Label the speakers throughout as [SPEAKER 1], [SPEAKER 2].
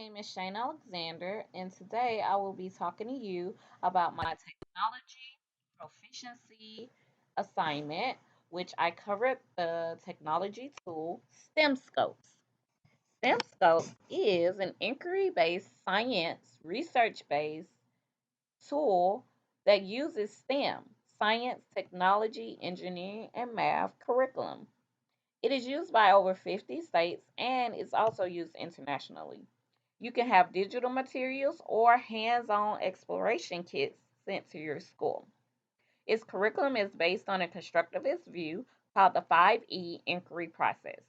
[SPEAKER 1] name is Shane Alexander, and today I will be talking to you about my technology proficiency assignment, which I covered the technology tool Stemscopes. Stemscopes is an inquiry based science, research based tool that uses STEM science, technology, engineering, and math curriculum. It is used by over 50 states and is also used internationally. You can have digital materials or hands on exploration kits sent to your school. Its curriculum is based on a constructivist view called the 5E inquiry process.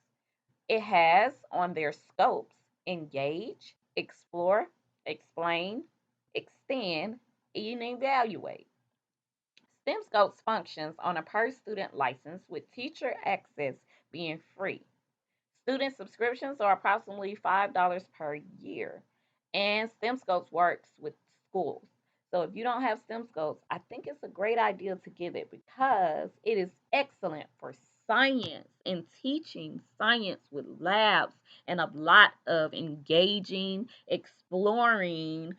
[SPEAKER 1] It has on their scopes engage, explore, explain, extend, and evaluate. Stemscopes functions on a per student license with teacher access being free. Student subscriptions are approximately $5 per year, and STEMscopes works with schools. So if you don't have STEMscopes, I think it's a great idea to get it because it is excellent for science and teaching science with labs and a lot of engaging, exploring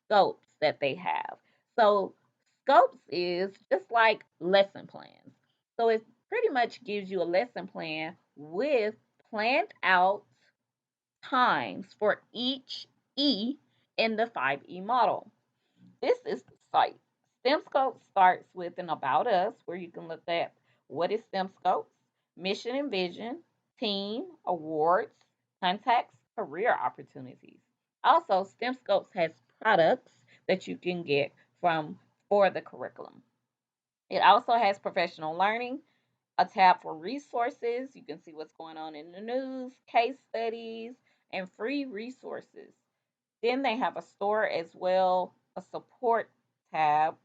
[SPEAKER 1] scopes that they have. So scopes is just like lesson plans. So it pretty much gives you a lesson plan with planned out times for each E in the 5E model. This is the site. STEMscope starts with an About Us where you can look at what is STEMscope, mission and vision, team, awards, contacts, career opportunities. Also, STEMscopes has products that you can get from for the curriculum. It also has professional learning, a tab for resources. You can see what's going on in the news, case studies, and free resources. Then they have a store as well, a support tab,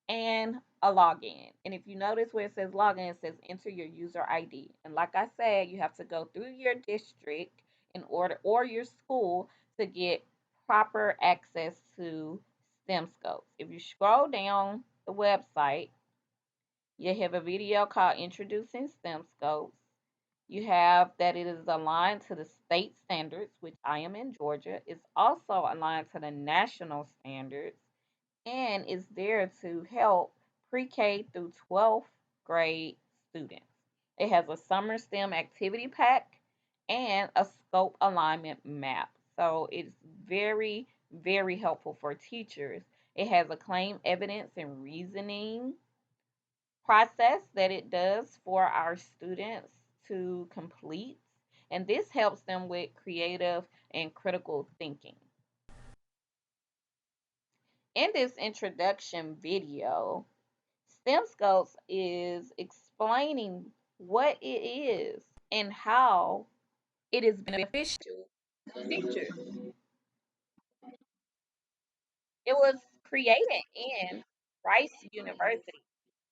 [SPEAKER 1] and a login. And if you notice where it says login, it says enter your user ID. And like I said, you have to go through your district in order or your school to get proper access to STEMscopes. If you scroll down the website, you have a video called Introducing STEMscopes. You have that it is aligned to the state standards, which I am in Georgia. It's also aligned to the national standards and is there to help pre-K through 12th grade students. It has a summer STEM activity pack and a scope alignment map. So it's very, very helpful for teachers. It has a claim evidence and reasoning process that it does for our students to complete. And this helps them with creative and critical thinking. In this introduction video, STEMscopes is explaining what it is and how it is beneficial to teachers. It was created in Rice University.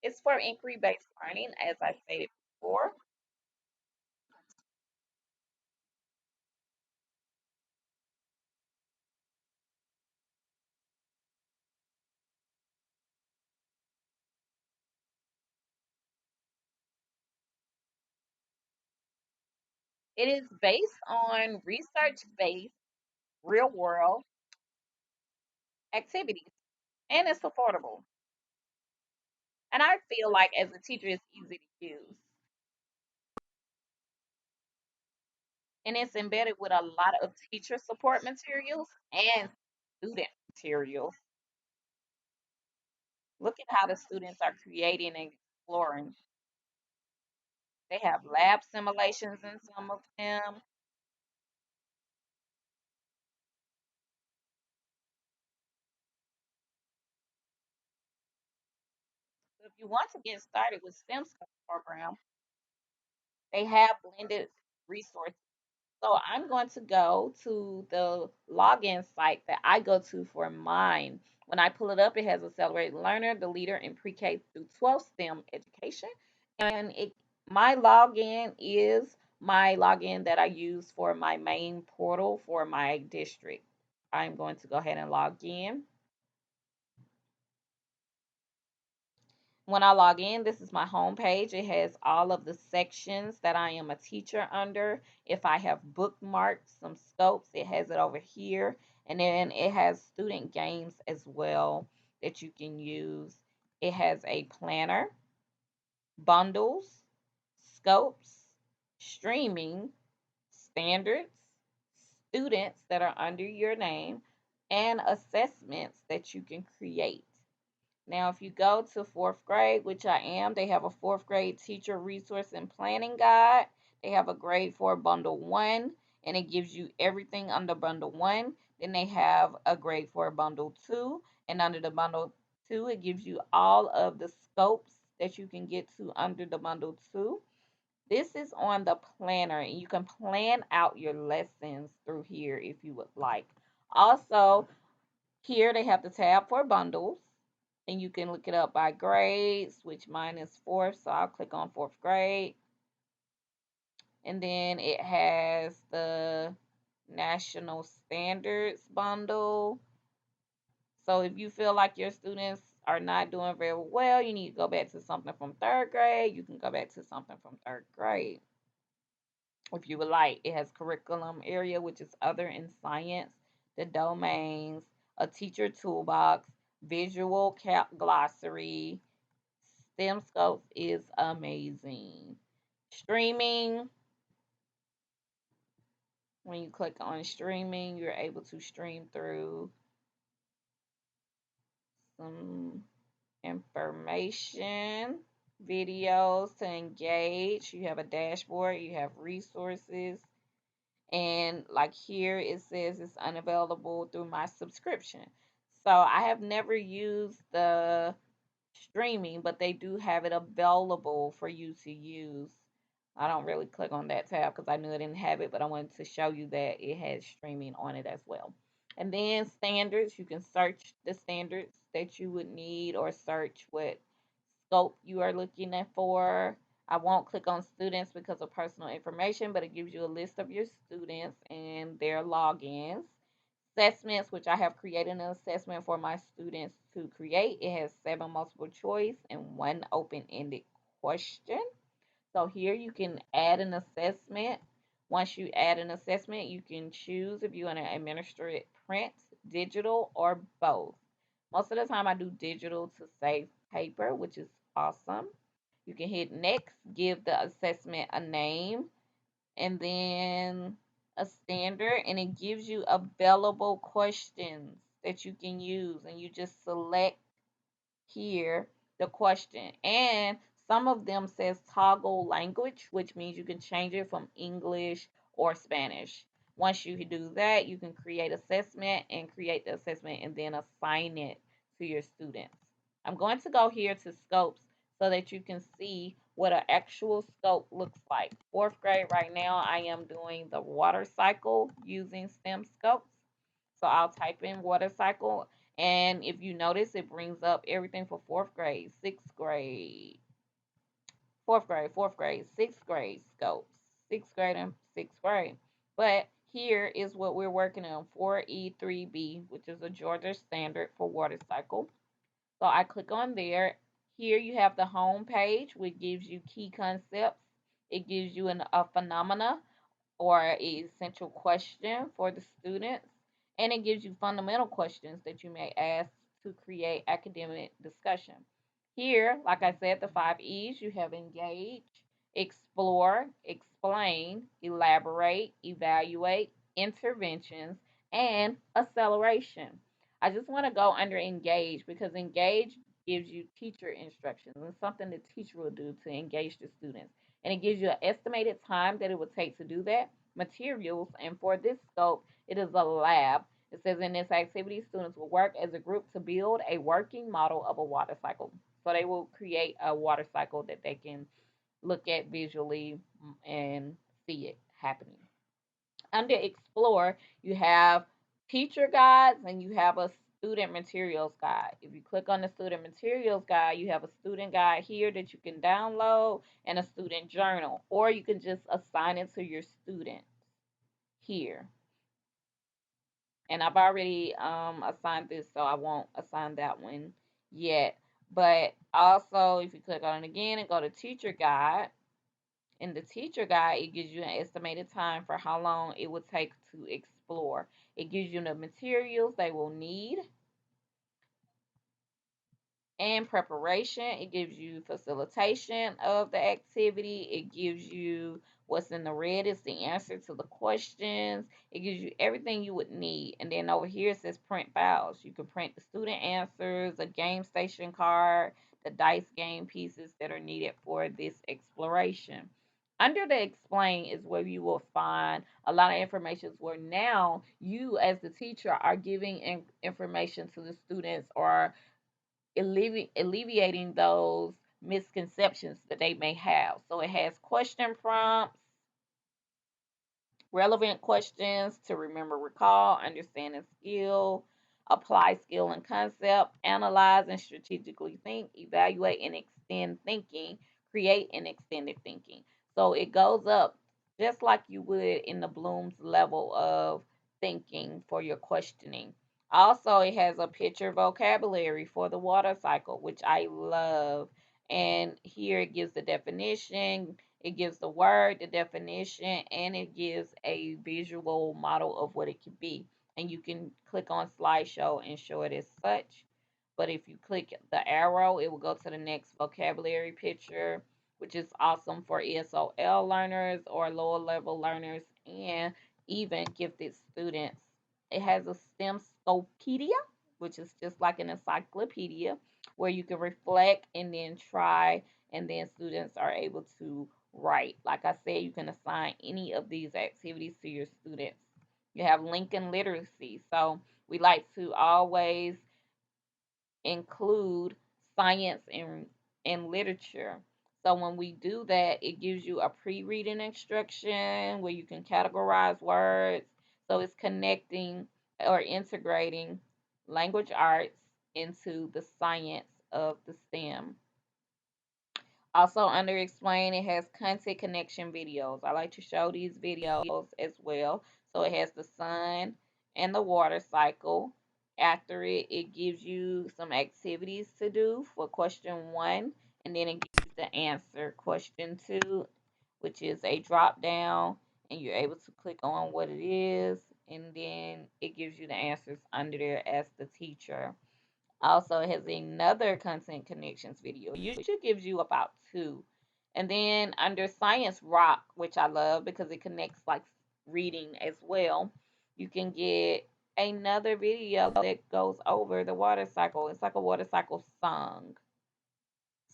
[SPEAKER 1] It's for inquiry based learning, as I stated before. It is based on research based real world activities and it's affordable. And I feel like as a teacher, it's easy to use. And it's embedded with a lot of teacher support materials and student materials. Look at how the students are creating and exploring. They have lab simulations in some of them. So if you want to get started with STEM program, they have blended resources. So I'm going to go to the login site that I go to for mine. When I pull it up, it has Accelerated Learner, the leader in pre-K through 12 STEM education. And my login is my login that I use for my main portal for my district. I'm going to go ahead and log in. When I log in, this is my home page. It has all of the sections that I am a teacher under. If I have bookmarked some scopes, it has it over here. And then it has student games as well that you can use. It has a planner, bundles, scopes, streaming, standards, students that are under your name, and assessments that you can create. Now, if you go to fourth grade, which I am, they have a fourth grade teacher resource and planning guide. They have a grade for bundle one, and it gives you everything under bundle one. Then they have a grade for bundle two, and under the bundle two, it gives you all of the scopes that you can get to under the bundle two. This is on the planner, and you can plan out your lessons through here if you would like. Also, here they have the tab for bundles, and you can look it up by grades, which mine is fourth, so I'll click on fourth grade. And then it has the national standards bundle. So if you feel like your students are not doing very well, you need to go back to something from third grade, you can go back to something from third grade. If you would like, it has curriculum area, which is other in science, the domains, a teacher toolbox, visual glossary. Stemscopes is amazing. Streaming, when you click on streaming, you're able to stream through some information, videos to engage. You have a dashboard, you have resources, and like here it says it's unavailable through my subscription. So I have never used the streaming, but they do have it available for you to use. I don't really click on that tab because I knew I didn't have it, but I wanted to show you that it has streaming on it as well. And then standards, you can search the standards that you would need or search what scope you are looking at for. I won't click on students because of personal information, but it gives you a list of your students and their logins. Assessments, which I have created an assessment for my students to create. It has 7 multiple choice and 1 open-ended question. So here you can add an assessment. Once you add an assessment, you can choose if you want to administer it print, digital, or both. Most of the time I do digital to save paper, which is awesome. You can hit next, give the assessment a name, and then a standard, and it gives you available questions that you can use, and you just select here the question. And some of them says toggle language, which means you can change it from English or Spanish. Once you do that, you can create assessment and create the assessment and then assign it to your students. I'm going to go here to scopes so that you can see what an actual scope looks like. Fourth grade right now, I am doing the water cycle using Stemscopes. So I'll type in water cycle, and if you notice, it brings up everything for fourth grade, sixth grade, fourth grade, sixth grade scopes, sixth grade and sixth grade. But here is what we're working on, 4E3B, which is a Georgia standard for water cycle. So I click on there. Here you have the home page, which gives you key concepts. It gives you a phenomena or a essential question for the students, and it gives you fundamental questions that you may ask to create academic discussion. Here, like I said, the 5 E's, you have engage, explore, explain, elaborate, evaluate, interventions, and acceleration. I just want to go under engage because engage gives you teacher instructions and something the teacher will do to engage the students. And it gives you an estimated time that it would take to do that, materials, and for this scope, it is a lab. It says in this activity, students will work as a group to build a working model of a water cycle. So they will create a water cycle that they can look at visually and see it happening. Under Explore, you have teacher guides and you have a student materials guide. If you click on the student materials guide, you have a student guide here that you can download and a student journal, or you can just assign it to your students here. And I've already assigned this, so I won't assign that one yet. But also, if you click on it again and go to teacher guide, in the teacher guide, it gives you an estimated time for how long it would take to explore. It gives you the materials they will need and preparation. It gives you facilitation of the activity. It gives you what's in the red is the answer to the questions. It gives you everything you would need. And then over here it says print files. You can print the student answers, a game station card, the dice game pieces that are needed for this exploration. Under the explain is where you will find a lot of information where now you as the teacher are giving information to the students or alleviating those misconceptions that they may have. So it has question prompts, relevant questions to remember, recall, understand and skill, apply skill and concept, analyze and strategically think, evaluate and extend thinking, create and extended thinking. So it goes up just like you would in the Bloom's level of thinking for your questioning. Also, it has a picture vocabulary for the water cycle, which I love. And here it gives the definition, it gives the word, the definition, and it gives a visual model of what it could be. And you can click on slideshow and show it as such. But if you click the arrow, it will go to the next vocabulary picture, which is awesome for ESOL learners or lower level learners and even gifted students. It has a Stemscopedia, which is just like an encyclopedia where you can reflect and then try, and then students are able to write. Like I said, you can assign any of these activities to your students. You have Lincoln literacy. So we like to always include science and literature. So when we do that, it gives you a pre-reading instruction where you can categorize words. So it's connecting or integrating language arts into the science of the STEM. Also under explain, it has content connection videos. I like to show these videos as well. So it has the sun and the water cycle. After it, it gives you some activities to do for question one, and then it gives you the answer question two, which is a drop down, and you're able to click on what it is, and then it gives you the answers under there as the teacher. Also, it has another content connections video. Usually gives you about two. And then under Science Rock, which I love because it connects like reading as well, you can get another video that goes over the water cycle. It's like a water cycle song.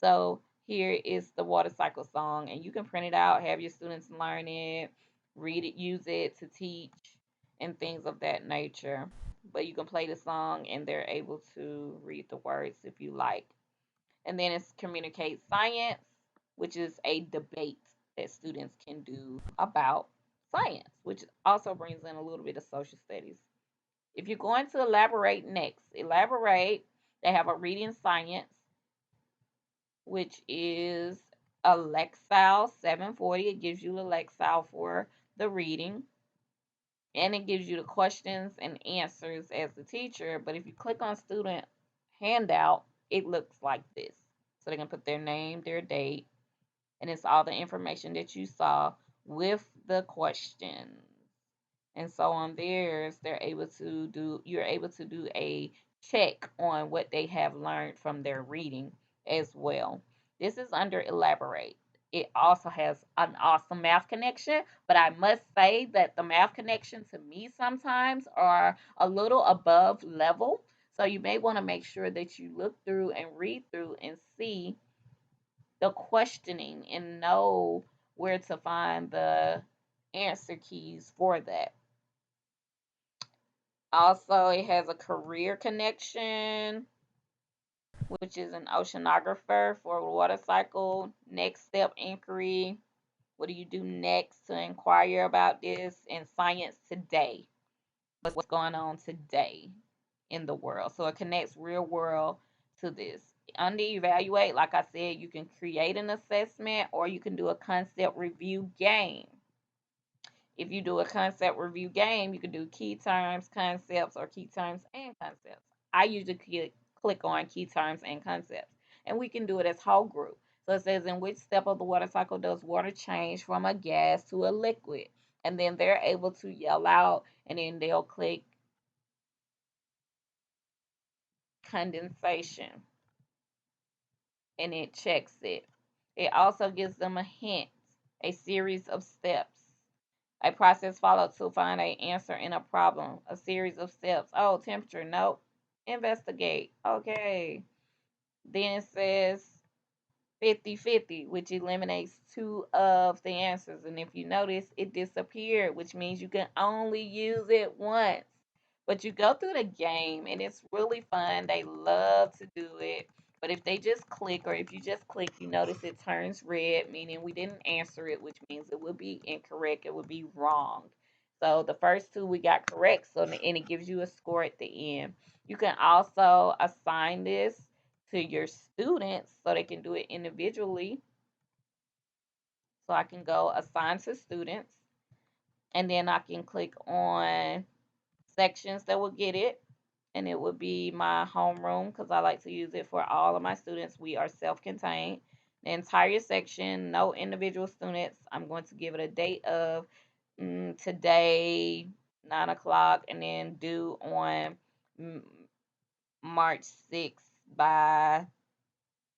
[SPEAKER 1] So here is the water cycle song, and you can print it out, have your students learn it, read it, use it to teach, and things of that nature. But you can play the song, and they're able to read the words if you like. And then it's communicate science, which is a debate that students can do about science, which also brings in a little bit of social studies. If you're going to elaborate next, elaborate, they have a reading science, which is a Lexile 740. It gives you the Lexile for the reading, and it gives you the questions and answers as the teacher. But if you click on student handout, it looks like this. So they can put their name, their date, and it's all the information that you saw with the questions. And so on theirs, you're able to do a check on what they have learned from their reading as well. This is under elaborate. It also has an awesome math connection, but I must say that the math connection to me sometimes are a little above level. So you may want to make sure that you look through and read through and see the questioning and know where to find the answer keys for that. Also, it has a career connection, which is an oceanographer for a water cycle. Next step inquiry. What do you do next to inquire about this? And science today. What's going on today in the world? So it connects real world to this. Under evaluate, like I said, you can create an assessment or you can do a concept review game. If you do a concept review game, you can do key terms, concepts, or key terms and concepts. I usually click on key terms and concepts and we can do it as whole group. So it says, in which step of the water cycle does water change from a gas to a liquid? And then they're able to yell out, and then they'll click condensation, and it checks it. It also gives them a hint, a series of steps, a process followed to find a answer in a problem, a series of steps. Oh, temperature, nope. Investigate, okay. Then it says 50-50, which eliminates two of the answers. And if you notice, it disappeared, which means you can only use it once. But you go through the game and it's really fun. They love to do it. But if they just click, or if you just click, you notice it turns red, meaning we didn't answer it, which means it would be incorrect. It would be wrong. So the first two we got correct, so and it gives you a score at the end. You can also assign this to your students so they can do it individually. So I can go assign to students, and then I can click on sections that will get it, and it would be my homeroom because I like to use it for all of my students. We are self-contained. The entire section, no individual students. I'm going to give it a date of today, 9 o'clock, and then due on mm, March 6th by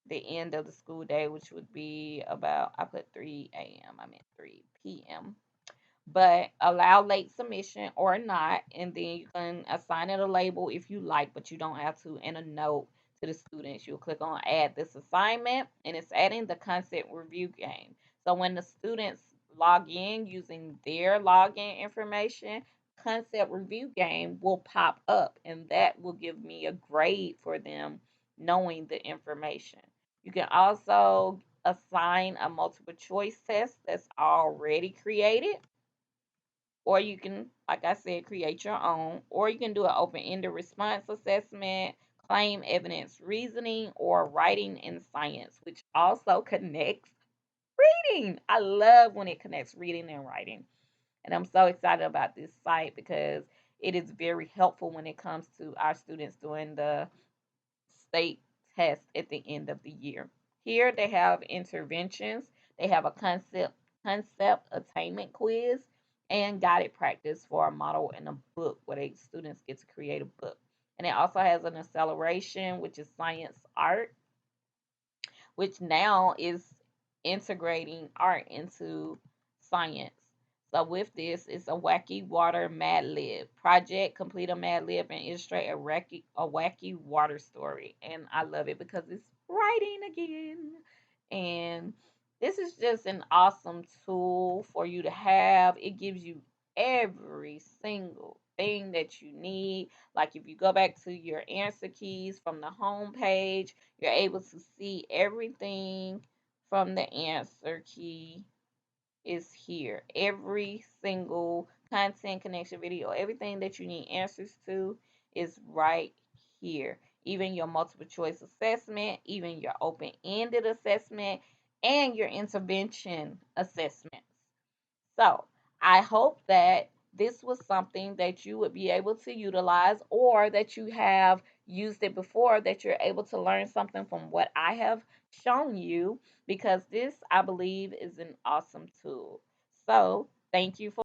[SPEAKER 1] the end of the school day, which would be about, I put 3 a.m., I meant 3 p.m. But allow late submission or not, and then you can assign it a label if you like, but you don't have to, and a note to the students. You'll click on add this assignment, and it's adding the concept review game. So when the students log in using their login information, concept review game will pop up, and that will give me a grade for them knowing the information. You can also assign a multiple choice test that's already created, or you can, like I said, create your own, or you can do an open-ended response assessment, claim evidence reasoning, or writing in science, which also connects reading. I love when it connects reading and writing. And I'm so excited about this site because it is very helpful when it comes to our students doing the state test at the end of the year. Here they have interventions, they have a concept attainment quiz, and guided practice for a model and a book where they students get to create a book. And it also has an acceleration, which is science art, which now is integrating art into science. So with this, it's a wacky water Mad Lib project. Complete a Mad Lib and illustrate a wacky water story. And I love it because it's writing again. And this is just an awesome tool for you to have. It gives you every single thing that you need. Like if you go back to your answer keys from the home page, you're able to see everything from the answer key is here. Every single content connection video, everything that you need answers to is right here. Even your multiple choice assessment, even your open ended assessment, and your intervention assessments. So I hope that this was something that you would be able to utilize, or that you have used it before, that you're able to learn something from what I have shown you, because this, I believe, is an awesome tool. So thank you for